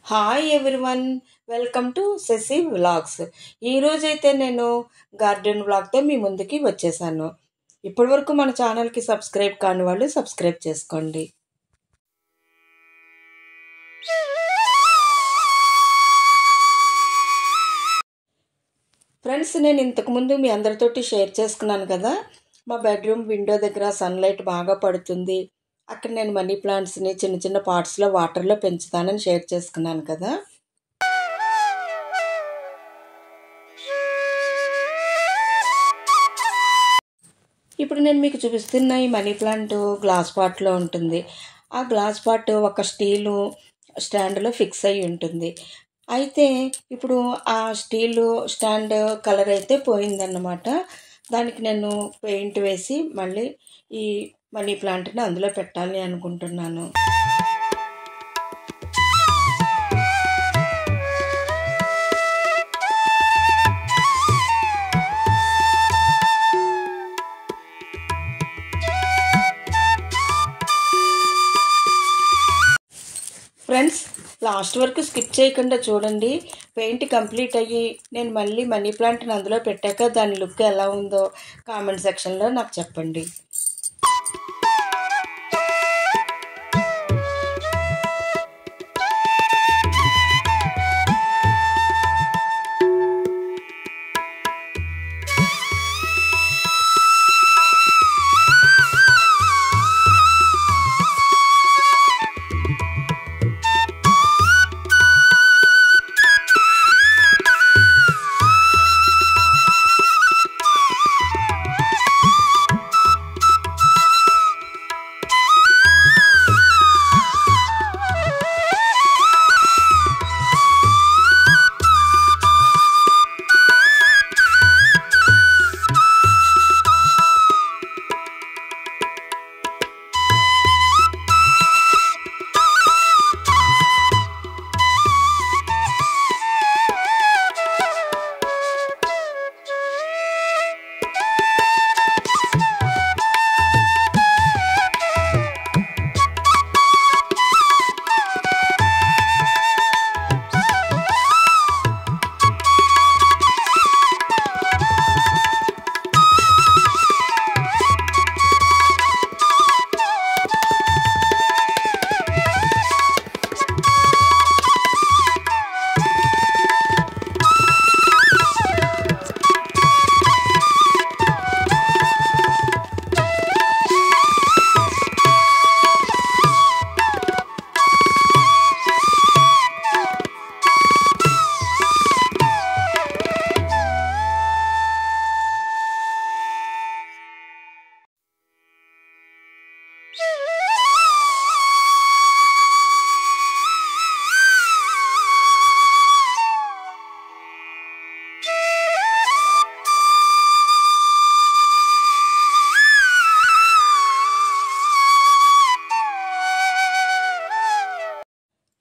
Hi everyone, welcome to Sashi vlogs. ఈరోజైతే నేను garden వ్లాగ్తో మీ ముందుకి వచ్చేసాను. ఇప్పటి వరకు మన ఛానల్కి సబ్స్క్రైబ్ కాని వాళ్ళు సబ్స్క్రైబ్ చేసుకోండి. ఫ్రెండ్స్, నేను ఇంతకుముందు మీ అందరితోటి షేర్ చేసుకున్నాను కదా, మా బెడ్రూమ్ విండో దగ్గర సన్లైట్ బాగా పడుతుంది, అక్కడ నేను మనీ ప్లాంట్స్ని చిన్న చిన్న పాట్స్లో వాటర్లో పెంచుతానని షేర్ చేసుకున్నాను కదా. ఇప్పుడు నేను మీకు చూపిస్తున్న ఈ మనీ ప్లాంట్ గ్లాస్ పాట్లో ఉంటుంది. ఆ గ్లాస్ పాట్ ఒక స్టీలు స్టాండ్లో ఫిక్స్ అయి ఉంటుంది. అయితే ఇప్పుడు ఆ స్టీలు స్టాండ్ కలర్ అయితే పోయిందన్నమాట. దానికి నేను పెయింట్ వేసి మళ్ళీ ఈ మనీ ప్లాంట్ని అందులో పెట్టాలి అనుకుంటున్నాను. ఫ్రెండ్స్, లాస్ట్ వరకు స్కిప్ చేయకుండా చూడండి. పెయింట్ కంప్లీట్ అయ్యి నేను మళ్ళీ మనీ ప్లాంట్ని అందులో పెట్టాక దాని లుక్ ఎలా ఉందో కామెంట్ సెక్షన్లో నాకు చెప్పండి.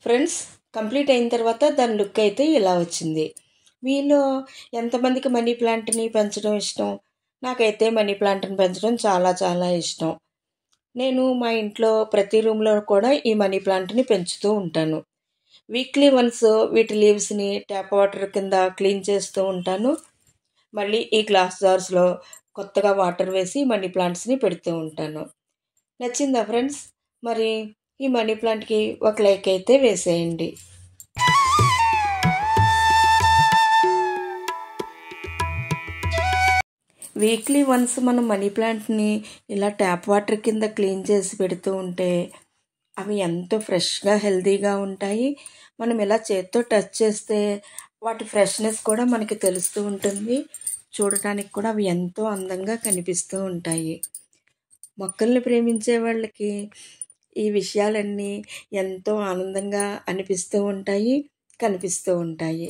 ఫ్రెండ్స్, కంప్లీట్ అయిన తర్వాత దాని లుక్ అయితే ఇలా వచ్చింది. మీలో ఎంతమందికి మనీ ప్లాంట్ని పెంచడం ఇష్టం? నాకైతే మనీ ప్లాంట్ని పెంచడం చాలా చాలా ఇష్టం. నేను మా ఇంట్లో ప్రతి రూమ్లో కూడా ఈ మనీ ప్లాంట్ని పెంచుతూ ఉంటాను. వీక్లీ వన్స్ వీటి లీవ్స్ని ట్యాప్ వాటర్ కింద క్లీన్ చేస్తూ ఉంటాను. మళ్ళీ ఈ గ్లాస్ జార్స్లో కొత్తగా వాటర్ వేసి మనీ ప్లాంట్స్ని పెడుతూ ఉంటాను. నచ్చిందా ఫ్రెండ్స్? మరి ఈ మనీ ప్లాంట్కి ఒక లైక్ అయితే వేసేయండి. వీక్లీ వన్స్ మనం మనీ ప్లాంట్ని ఇలా ట్యాప్ వాటర్ కింద క్లీన్ చేసి పెడుతూ ఉంటే అవి ఎంతో ఫ్రెష్గా హెల్తీగా ఉంటాయి. మనం ఇలా చేత్తో టచ్ చేస్తే వాటి ఫ్రెష్నెస్ కూడా మనకి తెలుస్తూ ఉంటుంది. చూడటానికి కూడా అవి ఎంతో అందంగా కనిపిస్తూ ఉంటాయి. మొక్కల్ని ప్రేమించే వాళ్ళకి ఈ విషయాలన్నీ ఎంతో ఆనందంగా అనిపిస్తూ ఉంటాయి, కనిపిస్తూ ఉంటాయి.